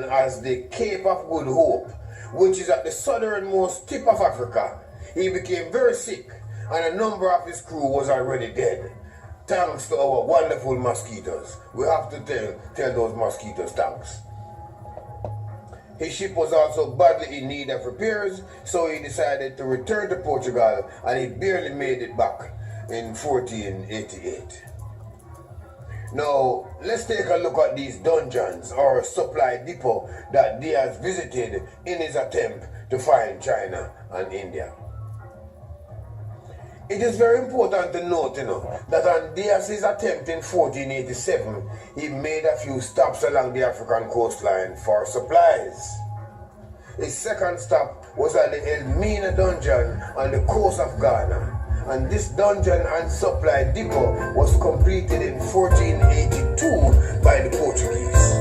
known as the Cape of Good Hope, which is at the southernmost tip of Africa. He became very sick, and a number of his crew was already dead. Thanks to our wonderful mosquitoes. We have to tell those mosquitoes thanks. His ship was also badly in need of repairs, so he decided to return to Portugal, and he barely made it back in 1488. Now, let's take a look at these dungeons or supply depot that Diaz visited in his attempt to find China and India. It is very important to note, that on Diaz's attempt in 1487, he made a few stops along the African coastline for supplies. His second stop was at the Elmina dungeon on the coast of Ghana, and this dungeon and supply depot was completed in 1482 by the Portuguese.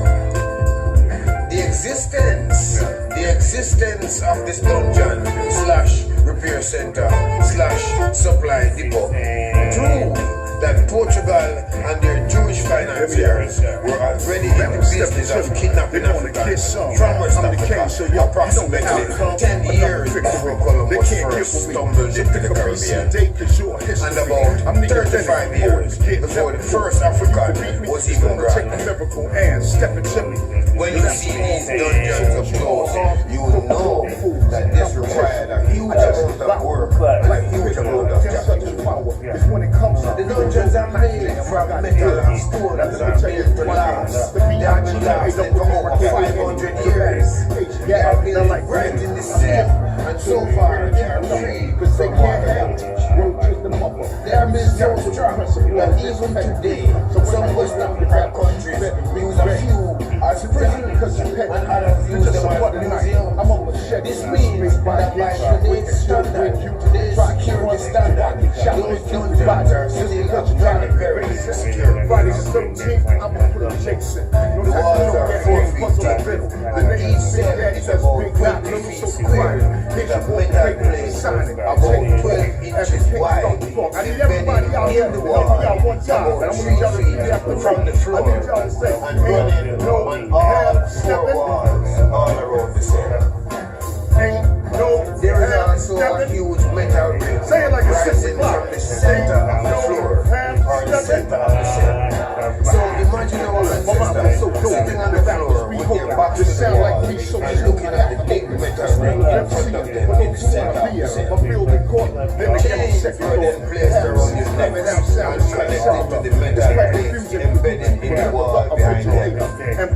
The existence of this dungeon / repair center / supply depot prove that Portugal and their Jewish financiers were already in the business of kidnapping Africans from West Africa approximately 10 years before Columbus first stumbled into the Caribbean, and about 35 years before the first African was even born. When you see these dungeons up close, you know that this required a huge amount of work and a huge amount of capital. The dungeons are made from metal and stone that are built to last. They have been lasting for over 500 years. They are built right in the sea, and so far they are free from water damage. They are built so strong that even today, some West African countries use a few as prison and others use them as museum. This means that by today's standard, today's security standard, those dungeons are still very, very secure. The walls are 4 feet deep, and each cell is about 20 feet square, with a metal plate about 12 inches wide, embedded in the wall, about 3 feet from the floor, and running on all 4 walls all around the cell. There is also a huge metal ring rising from the center of the floor, or the center of the cell. So imagine our ancestors sitting on the floor with their backs to the wall and looking at the big metal ring in front of them in the center of the cell. Chains were then placed around his neck and connected to the metal plates embedded in the wall behind them.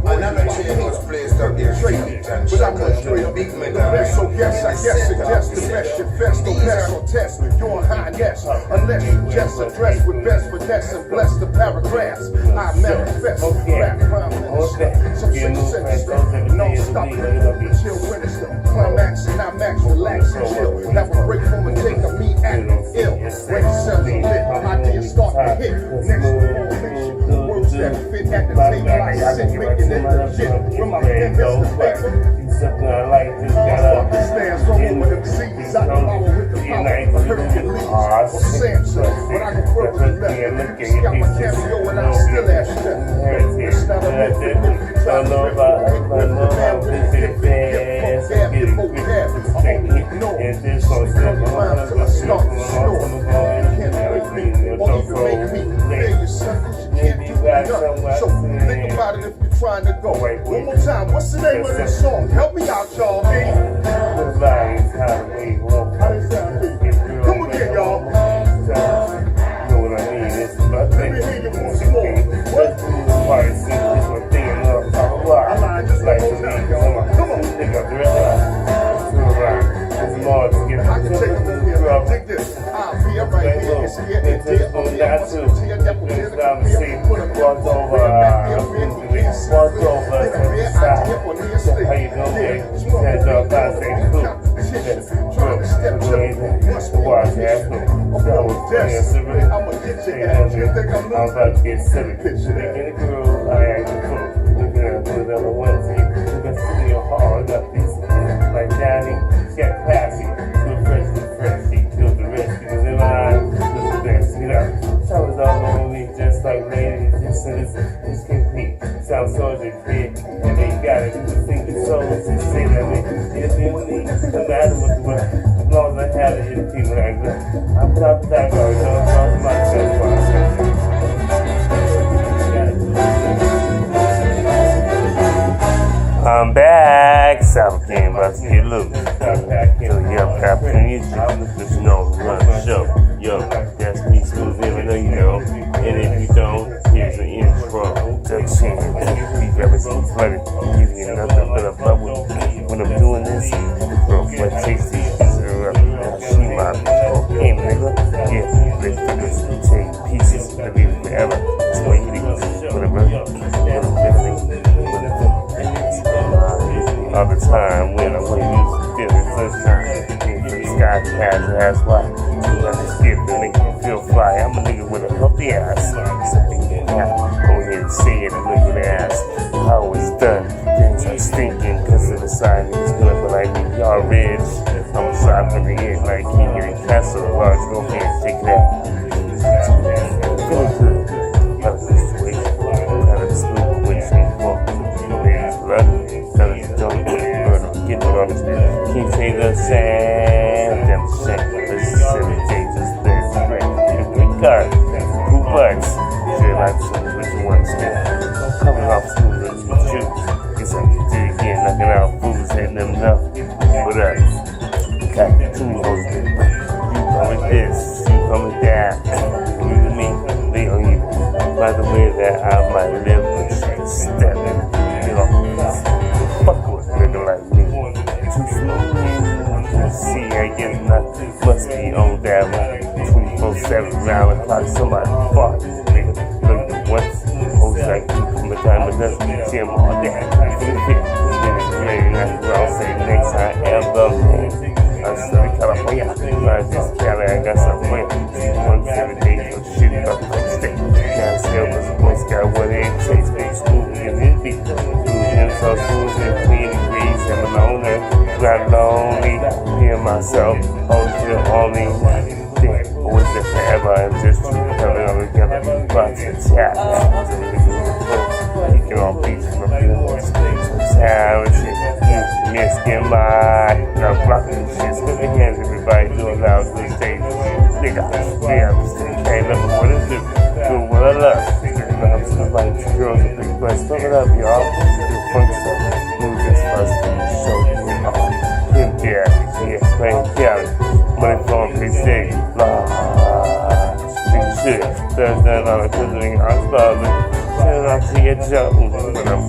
Another chain was placed on their feet and shackled to the big metal ring. Suggest the best you best, don't mess or test your highness, unless you just address with best finesse and bless the paragraphs. I manifest, rap prime minister, some sense stuff, no stop, chill minister, climax and I max, relax and chill. Have a break from a take of me acting ill. When it sounds lit, ideas start to hit. Next formation, words that fit at the table, I sit making it legit. When my pen hits the paper, something I like this gotta stands from with them seeds. I can follow with the power of Hercules or Samson, but I can further the left. Got my cameo and I'm still at step. It's not a myth, if you try to rip so think about it if you're trying to go. One more time, what's the name of this song? Help me out, y'all. How does that feel? Come again, y'all. You know what I mean? It's about Let me hear you once more. What? I lied just like one time, y'all. Come on. I can take them from here. Take this. I'll be up right here. It's here and there. On the other side. Put a walk over. How you doing? Heads up, I say, cool. Trying to step to it. Must be watch, I'm gonna get your ass. You think I'm about to get silly. Picture that. In the groove, I act cool. Looking at the other one, see, you can see your heart. Got these like Johnny, get classy. Too fresh, he killed the rest. Because in line, just the best. You know, towers all over me, just like ladies. This can be. South Soldier kid, and they got it. You can think So she say that anything we need, no matter what the weather, as long as I have it, anything when I go. I put out the tag on, across my chest. I'm back, South Game, about to get loose. So, yeah, got plenty of shit. Just know, run the show. Yo, that's me, Smooth, even though you know. And if you don't, here's the intro. Introduction. We've ever seen flooded. Give you nothing but a bubble. When I'm doing this, bro, what takes these pieces are up. She my hey, nigga. Yeah, let's do this. Take pieces to be forever. That's why you need whatever. All the time when I want to use the feeling sunshine. The sky has that's why. I just skip the nigga feel fly. I'm a nigga with a healthy ass. Something you have. Go ahead and say it and look at the ass. How it's done. Things are stinking because of the side niggas gonna be like me. Y'all rich. I'm sorry for the end like King of the Castle. Large go ahead and take that. Feeling good. Out of the situation. Out of the smooth which ain't fun. Ladies love it. Get it on this man. Can't say the same. Damn shame. This is 7 days. This is great. Good card. Cool butts. Share life soon. What you want to spend. Coming off smooth and you juice. Guess I can do it again. Knocking out fools. Ain't them enough. What up? Got too many hoes in it. You come with this. You come with that. You with me. They on you. By the way that I might live with you. Step. You know. Fuck with a nigga like me. Too smooth. See, I guess nothing must be on that one. 24/7 round the clock. Somebody fought this nigga. Look at once. Hoes like you come a time with us. See him all day. Then it's great. That's what I'll say next time ever. I'm still in California. I just Cali. I got some friends. 1 days of shit about the state. Can't still, but the boys got what it takes. Big smooth and it be. So smooth and clean and grease and alone and not lonely. Me and myself, hold you only. Think always there forever and just coming all together. But it's tap. You can all beats from a few talented. Miskin my. Now blocking shit. Spin your hands, everybody. Doing loud to the stage. Nigga, yeah, I'm just can't love what it do. Do what I love. I'm somebody, girls with big butts. Fuck it up, y'all. Funk stuff. Move this first show you off. Him there, yeah, playing Cali. Money flowing, pretty sick. Blah, big shit. Thursday on the cooking, I'm spelling. Turn off to your jump. But I'm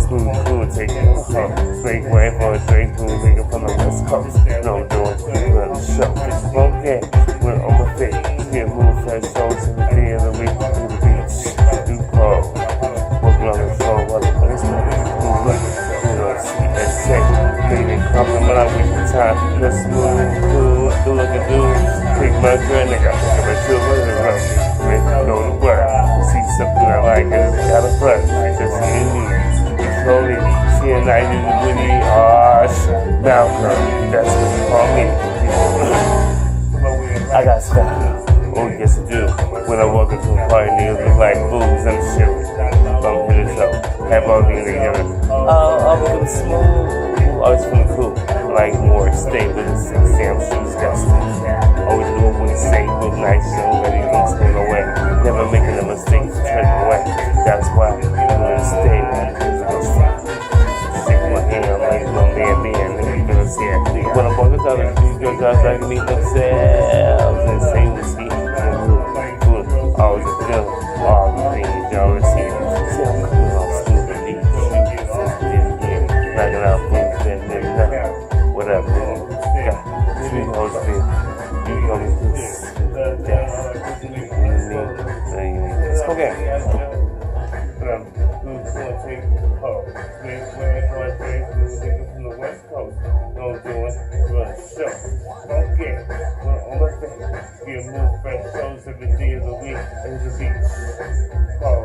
smooth, cool, taking it home. Straight way for a straight cool nigga from the West Coast. No, I'm doing run the show. Okay, we're on my feet. Can't move fresh shows in the day of the week. To the beach, do cold. Working on the show, what a placement. Baby, compliment out with the time. The smooth, cool, do look and do. Take my girl, nigga. Pick up a two with the run. Go to work. See something I like, and it's got a front. Just in me. Slowly, see a night in the witty arch. Malcolm, that's what you call me. I got stuff. Oh, yes, I do. When I walk into a party, niggas look like boobs and shit. Bump hit it up. Have all these together. I'll become smooth. Always feeling cool. Like more stay with the 6 damn shoes. Got stuff. Always do it when you say look nice. Young lady don't stay away. Never making a mistake to turn away. That's why I'm gonna stay with shake my hand like no man being. When I'm walking down the street, girls out like me themselves. And say we see. Always a feeling. All the things y'all receive. See, I'm coming off smooth and neat. Knocking out fools and niggas. What up, man? Got 3 hoes big. You know me this. It's okay. From the West Coast, don't do it, run a show. Okay, we're on my thing. Get more fresh shows every day of the week. And the beach. Oh,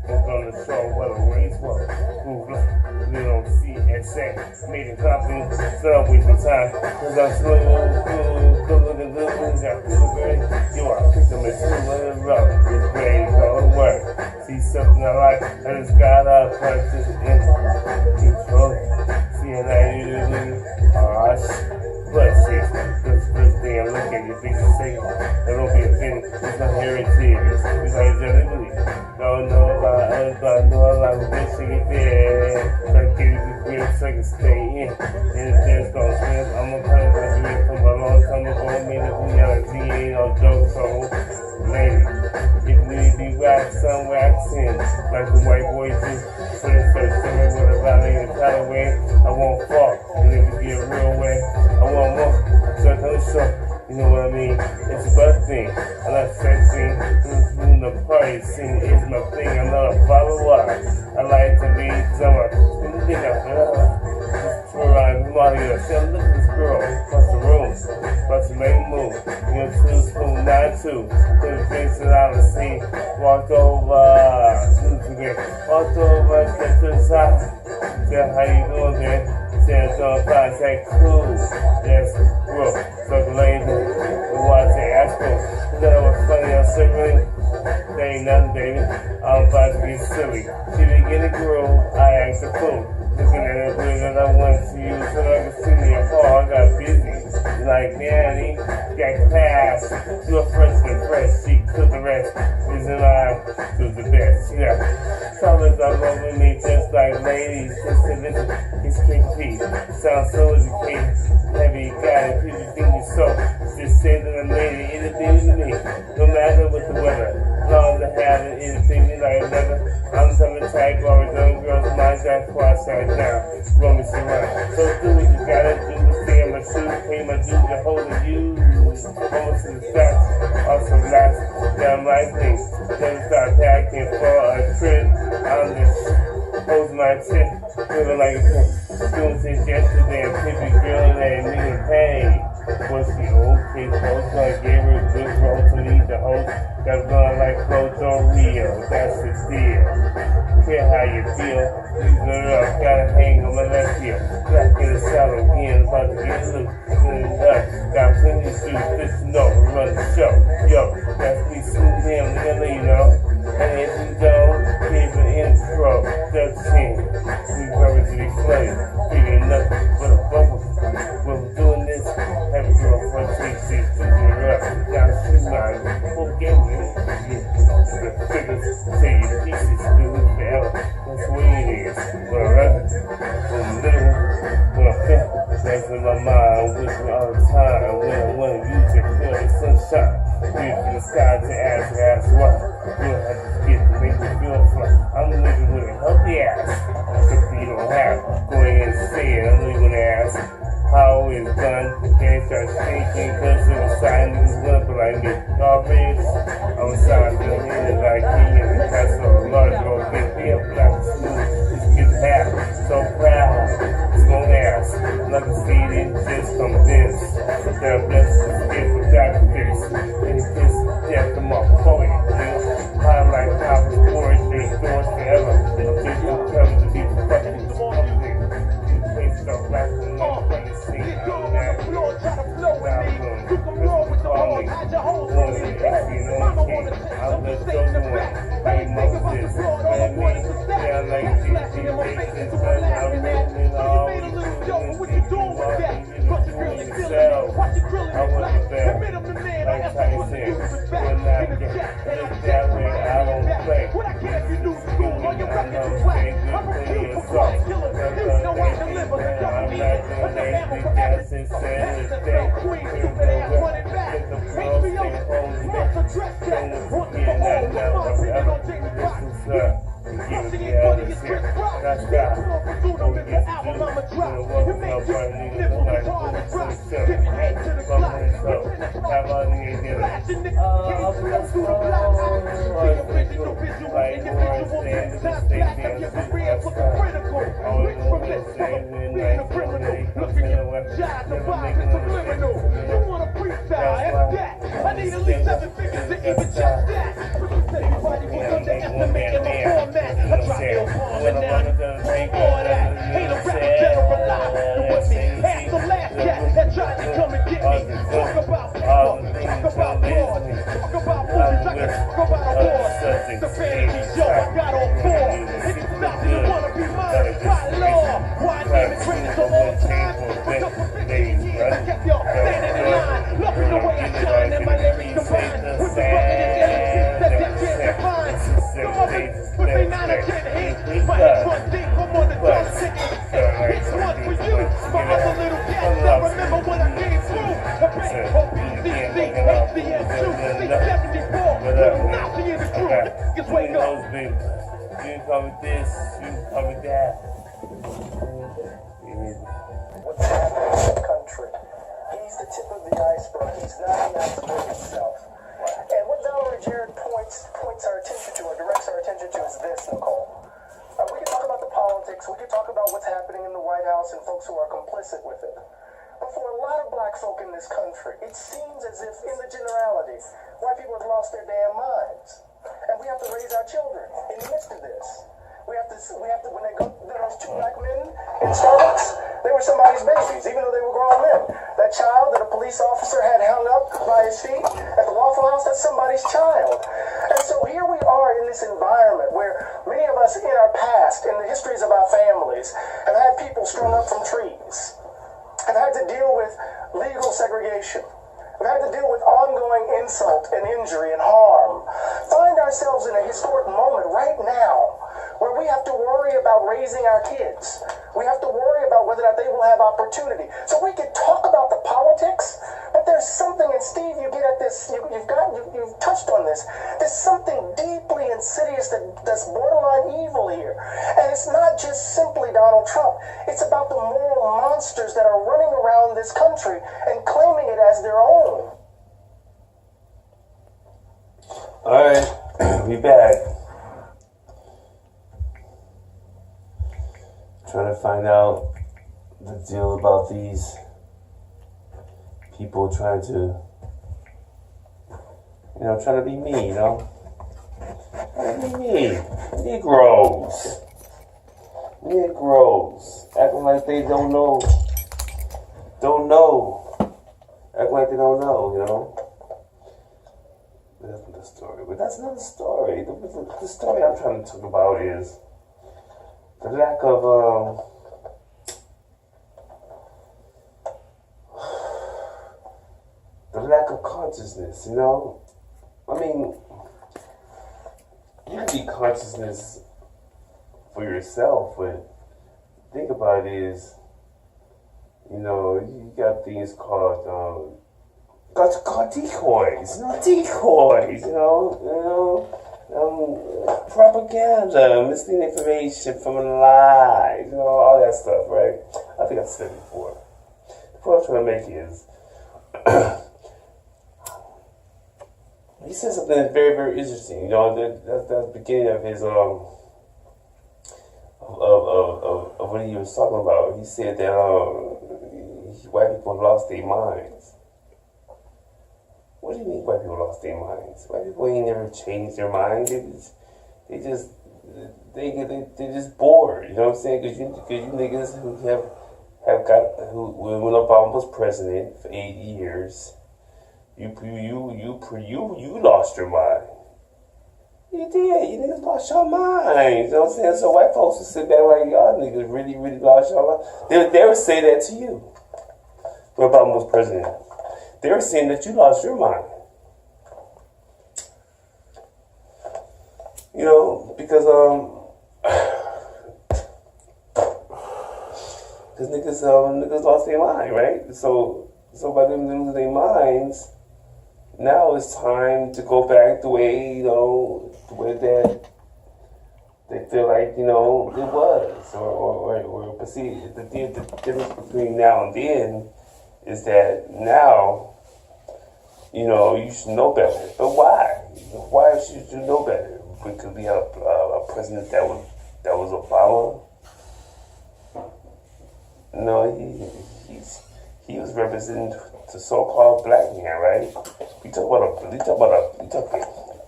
we're on the show, well, the race was. We don't see and say, made it copy, so don't waste my time. Cause I'm slow, cool, looking good, got good, great. You are picking me through in the road. It's ready to go to work. See something I like, I just got up, purchase, and control. to stay in. And it's just gonna slip. I'm gonna cut it with you from a long time ago. Me and we got a Z ain't no joke, so lady, if you need to be waxed, some waxing, like the white boys do. So it's so similar with a valley and a tidal way. I won't fall, and if it get real way, I want more. So you know what I mean? It's a bad thing. I like sexing. Doing the party scene is my thing. I'm not a follower. I like to be someone. Just I'm out here. See, I'm looking at this girl across the room. About to make a move. You know, 2 spoon, 9-2. Put the face out and see. Walked over. Walked over. Stepped to the side. Said, how you doing, man? Said, on fine. Said, cool. Yes, bro. So the lady, we want to ask her. You know what's funny? I'm sitting. There ain't nothing, baby. I'm about to get silly. She didn't get a groove. I asked her fool. Looking at it, that I wanted to use so I could see me apart. I got busy. Like, Danny, got class. Do a freshman fresh. She took the rest. Isn't I? Was the best. Yeah. Fellas all over me just like ladies. Just to listen. It's KP. Sounds so educated. Heavy guy. People think you so. Just say that I'm lady. It'll be with me. No matter what the weather. Long to have it. It'll be me like leather. I'm some type of young girls. My that's why I sat down. Roll me some around. So do what you gotta do. Stay in my shoes. Pay my dues. To hold the you. Almost to the facts. Also last. Damn right thing. Never start packing for a trip. I'm just hold my tip. Feeling like a pimp. Doing since yesterday. A pimpy girl named me in pain. Was she okay? Folks I gave her a good role to lead the host. That's going like Flojo Rio. That's the deal. Care how you feel. Use it up. Gotta hang on my left heel. Back in the saddle again. About to get loose. Got plenty of shoes. Just to know. Run the show. Yo, that's me smooth him. Nigga, you know. And if you don't, here's an intro. 13. We covered to be flooded. Giving nothing but a bubble. We're doing this. Have a girl for 3 6 to get up. Now she's mine. Full game. The figures say your pieces. Do it forever. That's the way it is. Well, right. Well, little. Well, that's in my mind. With me all the time. When I want to use it, feel the sunshine. Reach from the sky to ask why. You don't have to get to make me feel fun. I'm living with a healthy ass. If you don't have, go ahead and say it. I know you're gonna ask how it's done. Can't start thinking because it was silent. Niggas wanna be like me. Y'all rich. I'm sorry for the minute like me and the castle. A large old big beer, black smooth. Just get the hat. So proud. It's gonna ask. Another seed in just convinced. They're blessed to get for that face. And it's just death to my poet. I like how the poetry stores forever. I'm just gonna tell you to be fucking public. You play stuff like the one from the scene. I'm not here. You can roll with the ball. Hide your hoes on the back. Mama wanna I'm just so one. Hey, think about the broad. All I want is a stack. Flashing in my face and so I'm laughing at. So you made a little joke, but what you doing with that? But your girl is feeling it. Watch your grilling is black. Admit I'm the man. I have to put the dudes with back. In the jack. And I'm jack. What I care if you do school, all your records is whack. I'm a kid for crime killer. You know I deliver. Don't need it. Understand for everything. That's queen, stupid ass running back. HBO, monster dress that. Once for all, with my opinion on Jamie Foxx. Plus, she ain't funny as Chris Rock. Big song for Bruno, Mr. Album I'ma drop. You make just nibble as hard as rock. Giving head to the clock. Flashing niggas can't flow through the block. The original visual individual. Time black up your career for the critical. Rich from this mother being a criminal. Look at your job, the vibe is subliminal. You want a freestyle, F that. I need at least 7 figures to even just that. Everybody was underestimating my format. I drop your palm and now all that. Ain't a rapper generalized. With me, half the last cat that tried to come and get me. Talk about people, talk about broad, talk about movies, I can talk about awards. The fantasy show I got on board. If you stop, you wanna be mine. By law, why name it greatest of all time? Because for 15 years I kept y'all standing in line. Loving the way I shine and my lyrics combined with the rugged cover this, you cover that. What's happening in the country? He's the tip of the iceberg. He's not the iceberg itself. And what Valerie Jarrett points our attention to, or directs our attention to, is this, Nicole. We can talk about the politics. We can talk about what's happening in the White House and folks who are complicit with it. But for a lot of black folk in this country, it seems as if, in the generality, white people have lost their damn minds. And we have to raise our children in the midst of this. We have to, when they go, those two black men in Starbucks, they were somebody's babies, even though they were grown men. That child that a police officer had hung up by his feet at the Waffle House, that's somebody's child. And so here we are in this environment where many of us in our past, in the histories of our families, have had people strung up from trees, have had to deal with legal segregation, have had to deal with ongoing insult and injury and harm, find ourselves in a historic moment right now where we have to worry about raising our kids. We have to worry about whether or not they will have opportunity. So we can talk about the politics, but there's something, and Steve, you get at this, you've touched on this, there's something deeply insidious that's borderline evil here. And it's not just simply Donald Trump. It's about the moral monsters that are running around this country and claiming it as their own. All right, we back. Trying to find out the deal about these people trying to be me, Trying to be me. Negroes. Acting like they don't know. Acting like they don't know, That's not the story, but that's not the story. The story I'm trying to talk about is the lack of consciousness, I mean, you can be consciousness for yourself, but think about it is, you got things called decoys, propaganda, misleading information from lies, all that stuff, right? I think I've said it before. The point I'm trying to make is, he said something that's very, very interesting. That's the beginning of his of what he was talking about. He said that white people lost their minds. What do you mean white people lost their minds? White people ain't never changed their minds. They're just bored. You know what I'm saying? Because you niggas who who when Obama was president for 8 years, you lost your mind. You did. You niggas lost your mind. You know what I'm saying? So white folks will sit back like, y'all niggas really, really lost your mind. They would say that to you when Obama was president. They were saying that you lost your mind. Because niggas lost their mind, right? So by them losing their minds, now it's time to go back the way, the way that they feel like, it was. But see, the difference between now and then is that now, you should know better. But why? Why should you know better? Because we have a president that was Obama. No, he was representing the so-called black man, right?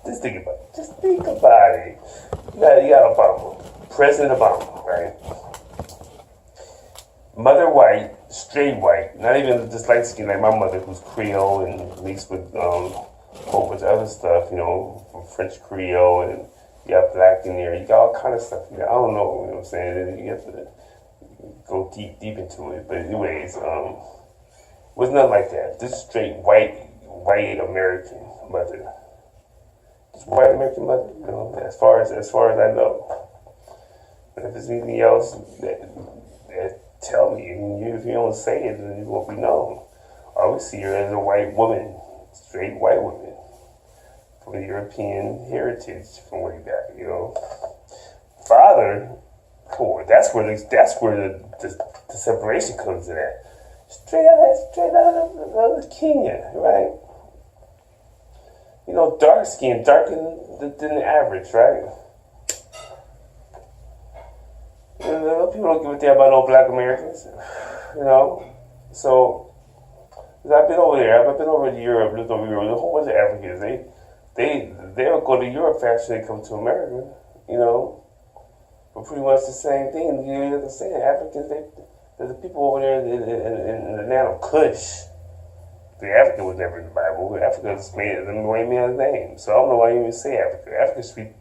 Just think about it. You got Obama, President Obama, right? Mother white, straight white, not even just light skin like my mother, who's Creole and mixed with a whole bunch of other stuff, from French Creole, and you got black in there, you got all kind of stuff. I don't know, what I'm saying? You have to go deep into it. But anyways, was nothing like that. This straight white American mother. Just white American mother, as far as I know. And if there's anything else that tell me, if you don't say it, then it won't be known. I always see her as a white woman, straight white woman, from European heritage from way back, father, cool. That's where the separation comes in at. Straight out of Kenya, right? You know, dark skin, darker than the average, right? You know, people don't give a damn about no black Americans, you know. So I've been over there. I've been over to Europe, lived over Europe. There's a whole bunch of Africans. They'll go to Europe faster than they come to America, you know. But pretty much the same thing. You know what I'm saying? Africans, the people over there in the land of Kush. The African was never in the Bible. Africa just made man's name. So I don't know why you even say Africa. Africa should be.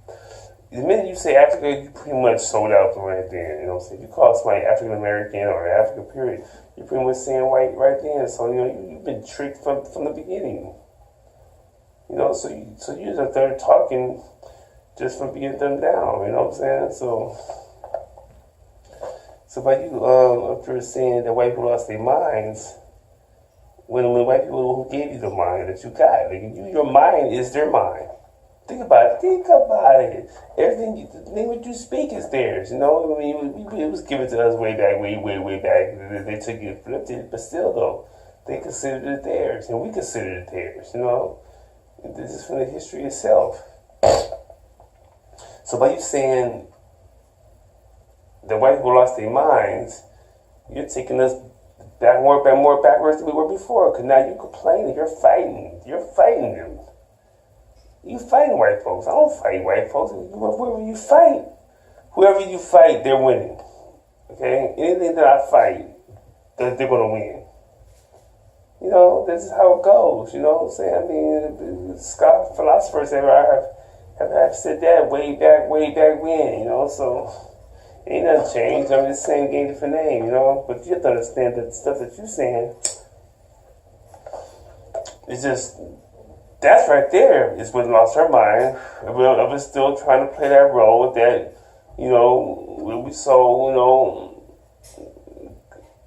The minute you say Africa, you pretty much sold out from right there. You know what I'm saying? If you call somebody African American or African period, you're pretty much saying white right there. So you know you've been tricked from the beginning. You know, so you just started talking just from being dumbed down. You know what I'm saying? So by you up there saying that white people lost their minds, when white people who gave you the mind that you got, like your mind is their mind. Think about it. Everything, the language you speak is theirs. You know, I mean, it was given to us way back. They took it, flipped it, but still though, they considered it theirs, and we considered it theirs. You know, this is from the history itself. So by you saying that white people lost their minds, you're taking us more backwards than we were before. Because now you're complaining, you're fighting them. You fighting white folks. I don't fight white folks. Whoever you fight, they're winning. Okay? Anything that I fight, they're going to win. You know, this is how it goes. You know what I'm saying? I mean, Scott philosophers have said that way back when, you know, so ain't nothing changed. I mean, the same game, different name, you know, but you have to understand that the stuff that you're saying is just, that's right there is what lost her mind. Of us still trying to play that role that, you know, we saw, you know,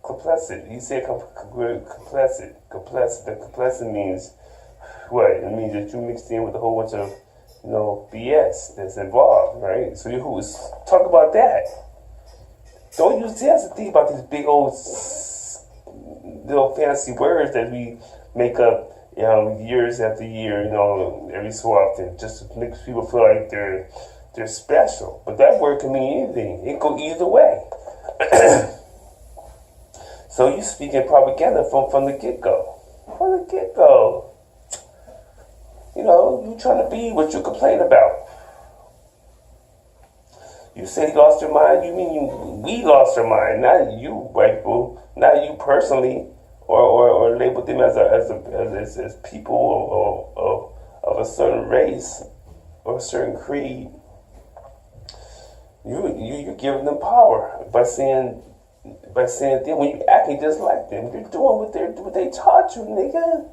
complicit. You say complicit. Complicit means what? It means that you mixed in with a whole bunch of, you know, BS that's involved, right? So you talk about that. Don't use this to think about these big old little fancy words that we make up, you know, years after year, you know, every so often, just to make people feel like they're special. But that word can mean anything. It can go either way. So you speaking propaganda from the get-go. From the get-go. You know, you trying to be what you complain about. You said he lost your mind. You mean we lost our mind, not you, white people, not you personally, or label them as people of a certain race or a certain creed. You're giving them power by saying them when you acting just like them. You're doing what they taught you, nigga.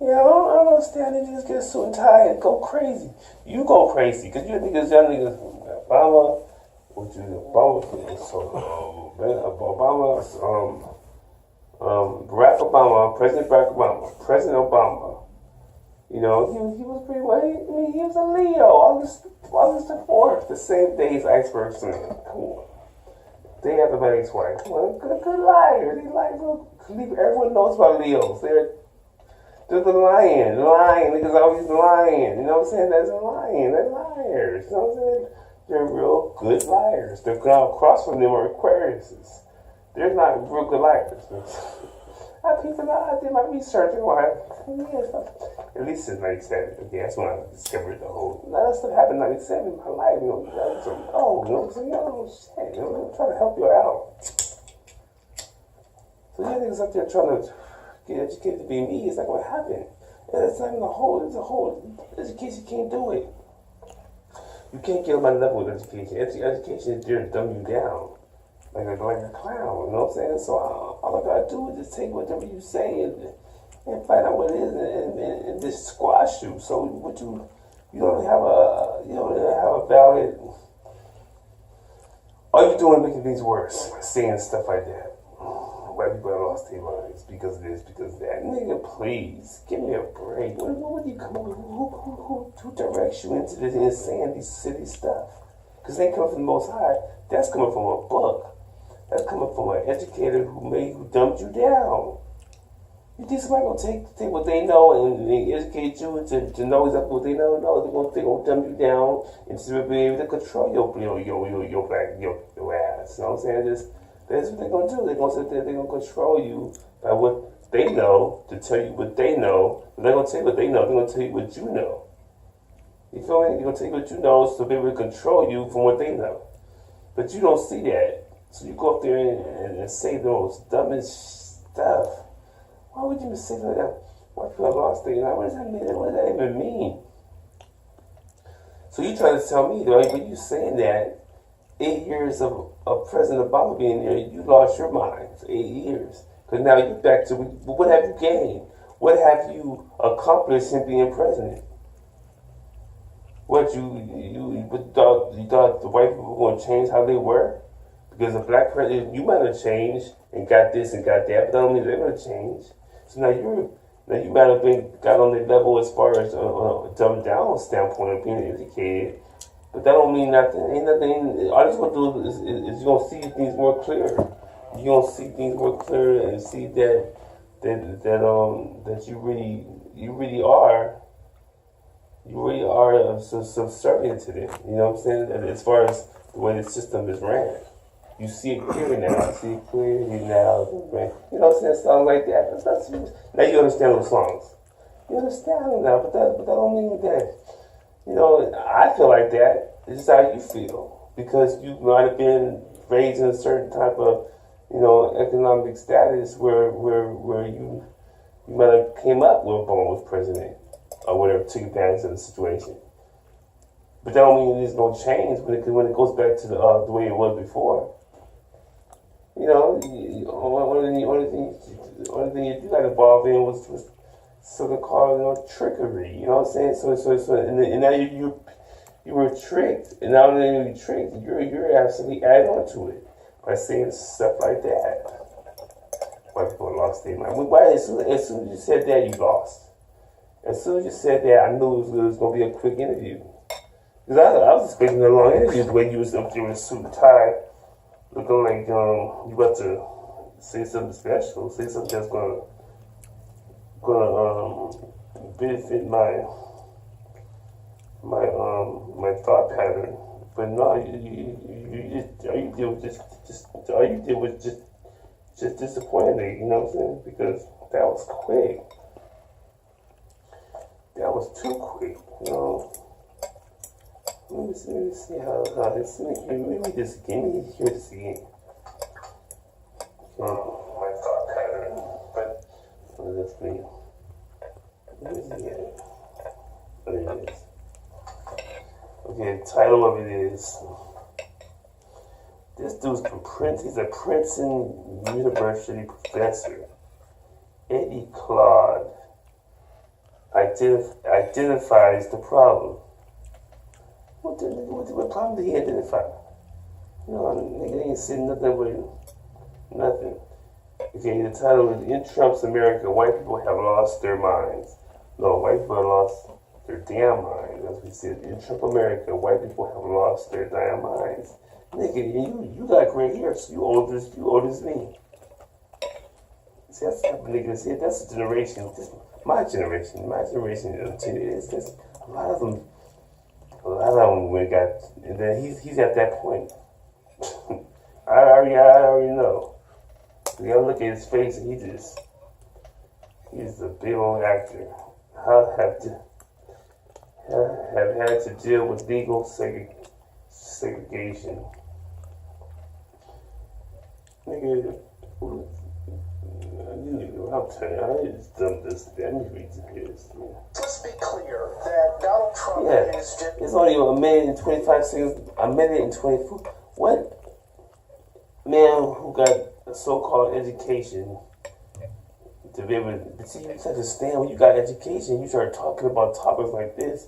You know, I don't understand. They just get a suit and tie and go crazy. You go crazy because you niggas, young niggas, Obama, Barack Obama, President Obama. You know, he was pretty much. I mean, he was a Leo. August the 4th, the same day as Iceberg Slim. Come on. They have the ex wife. Well, good liar. They lie. Everyone knows about Leos. They're the lion. Niggas always lying. You know what I'm saying? That's a lion. They're liars. You know what I'm saying? They're real good liars. They're going across from them are Aquariuses. They're not real good liars. I did my research. At least since 97. Okay, that's when I discovered the whole. That stuff happened in 97 in my life. You know, you know what I'm saying? Oh, shit. You know, I'm trying to help you out. So you niggas up there trying to get educated to be me, it's not going to happen. And it's not even it's a whole education, can't do it. You can't get on my level with education. Education is there to dumb you down. Like a clown, you know what I'm saying? So all I gotta do is just take whatever you say and find out what it is and just squash you. So you don't have a valid. All you're doing is making things worse by saying stuff like that. White people have lost their minds because of this, because of that. Nigga, please give me a break. What do you come up with? Who directs you into this and saying these silly stuff? Because they come from the Most High. That's coming from a book. That's coming from an educator who dumbed you down. You think somebody gonna take what they know and they educate you to know exactly what they know? No, they're gonna dumb you down and to be able to control your ass. You know what I'm saying? That's what they're gonna do. They're gonna sit there. They're gonna control you by what they know to tell you what they know. They're gonna tell you what they know. They're gonna tell you what you know. You feel me? They're gonna tell you what you know so be able to control you from what they know. But you don't see that, so you go up there and say those dumbest stuff. Why would you say that? Why people have lost their mind? What does that mean? What does that even mean? So you trying to tell me, right? When you saying that 8 years of President Obama being there, you lost your mind for 8 years. Because now you're back to, what have you gained? What have you accomplished in being president? What you thought the white people were going to change how they were? Because a black president, you might have changed and got this and got that, but that don't mean they're going to change. So now you might have got on their level as far as a dumbed down standpoint of being educated, but that don't mean nothing. Ain't nothing. All you're gonna do is you're gonna see things more clear. You're gonna see things more clear and see that you really are subservient to them. You know what I'm saying? And as far as the way the system is ran. You see it clearly now. You see it clearly now. You know what I'm saying? Songs like that. Now you understand those songs. You understand them now, but that don't mean that. You know, I feel like that. It's just how you feel. Because you might have been raised in a certain type of, economic status where you might have came up when Obama was president or whatever, took advantage of the situation. But that don't mean there's no change when it goes back to the way it was before. You know, only thing you got involved in was something called trickery. You know what I'm saying? So and now you were tricked, and now that you're tricked, you're absolutely adding on to it by saying stuff like that. White people lost their mind. As soon as you said that, you lost. As soon as you said that, I knew it was going to be a quick interview. Because I was expecting a long interview the way you was up there in a suit and tie, looking like you about to say something special, say something that's gonna benefit my thought pattern. But no, all you did was just disappointed me. You know what I'm saying? Because that was quick. That was too quick. You know. Let me see how this. Let me hear this again. My thought pattern, but that's me. Let me see it. There it is. Okay, the title of it is. This dude's from Princeton. He's a Princeton University professor. Eddie Claude identifies the problem. What problem did he identify? Nigga ain't sitting nothing with nothing. Okay, the title is In Trump's America, White People Have Lost Their Minds. No, white people have lost their damn minds. As we said, in Trump America, white people have lost their damn minds. Nigga, you got gray hair, so you old as me. See, that's the type of nigga see, that's a generation. My generation, it's a lot of them when got, and then he's at that point. I already know. You gotta look at his face, and he's a big old actor. Have had to deal with legal segregation. Nigga, I'll tell you, I just done this. Let me read this. Let's be clear that Donald Trump is just... It's only a minute and 25 seconds, a minute and 24. What man who got a so-called education to be able to see, you understand when you got education, you start talking about topics like this,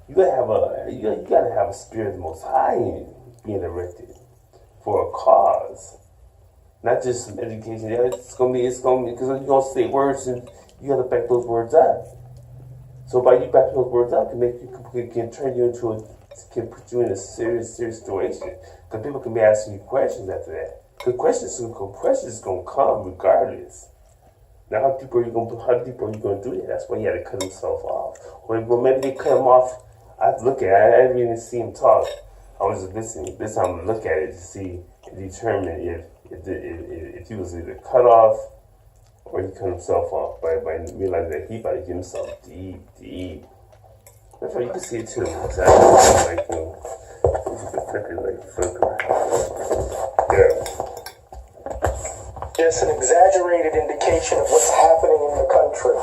you gotta have a spirit of the Most High in being erected for a cause. Not just some education. It's gonna be because you're gonna say words and you gotta back those words up. So by you backing those words up, can turn you into can put you in a serious situation. Because people can be asking you questions after that. The questions gonna come regardless. Now, how deep are you gonna do that? That's why he had to cut himself off. Well, maybe they cut him off. I didn't even see him talk. I was just listening. This time to look at it to determine if he was either cut off or he cut himself off by realizing that he about to get himself deep. That's why you can see it too. Exactly. Like, yeah. Just an exaggerated indication of what's happening in the country.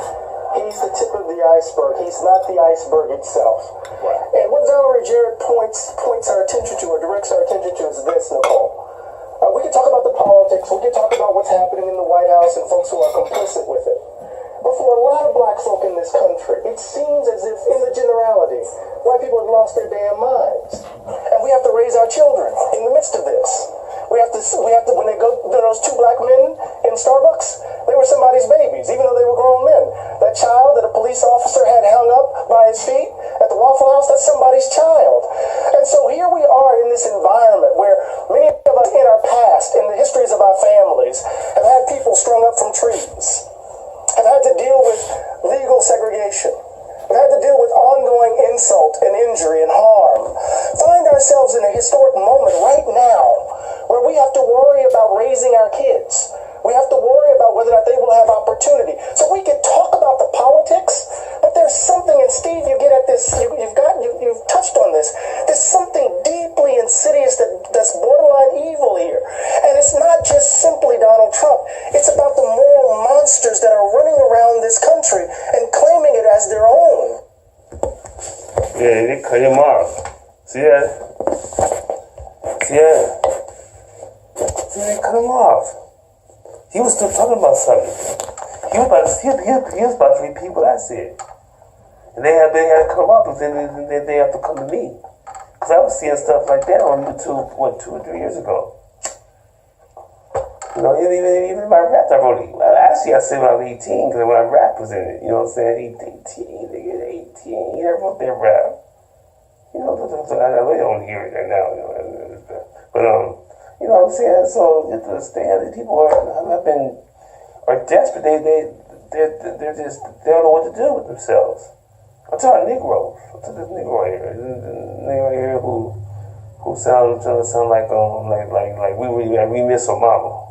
He's the tip of the iceberg. He's not the iceberg itself. Right. And what Valerie Jarrett points our attention to, or directs our attention to, is this, Nicole. We can talk about the politics. We can talk about what's happening in the White House and folks who are complicit with it. But for a lot of black folk in this country, it seems as if, in the generality, white people have lost their damn minds. And we have to raise our children in the midst of this. We have to, when they go, those two black men in Starbucks, they were somebody's babies, even though they were grown men. That child that a police officer had hung up by his feet at the Waffle House, that's somebody's child. And so here we are in this environment where many of us in our past, in the histories of our families, have had people strung up from trees, have had to deal with legal segregation, have had to deal with ongoing insult and injury and harm, find ourselves in a historic moment right now where we have to worry about raising our kids. We have to worry about whether or not they will have opportunity. So we can talk about the politics, but there's something, and Steve, you get at this, you've touched on this. There's something deeply insidious that's borderline evil here. And it's not just simply Donald Trump. It's about the moral monsters that are running around this country and claiming it as their own. Yeah, they cut him off. See that? Yeah. See, they cut him off. He was still talking about something. He was about to repeat what I said. And they had to cut him off, and then they have to come to me. Because I was seeing stuff like that on YouTube, 2 or 3 years ago. You know, even my rap, I wrote it. Actually, I said when I was 18, because when I rap was in it. You know what I'm saying? 18, nigga, 18. I wrote that rap. You know, I really don't hear it right now. You know, but you know what I'm saying? So you have to understand that people are desperate. They're just, they don't know what to do with themselves. I'm talking Negroes. I'm talking this Negro here. This Negro here who trying to sound like we miss Obama.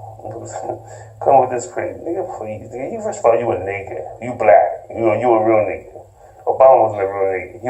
Come with this crazy nigga, please. Nigga, first of all, you a nigga. You black. You a real nigga. Obama wasn't a real nigga.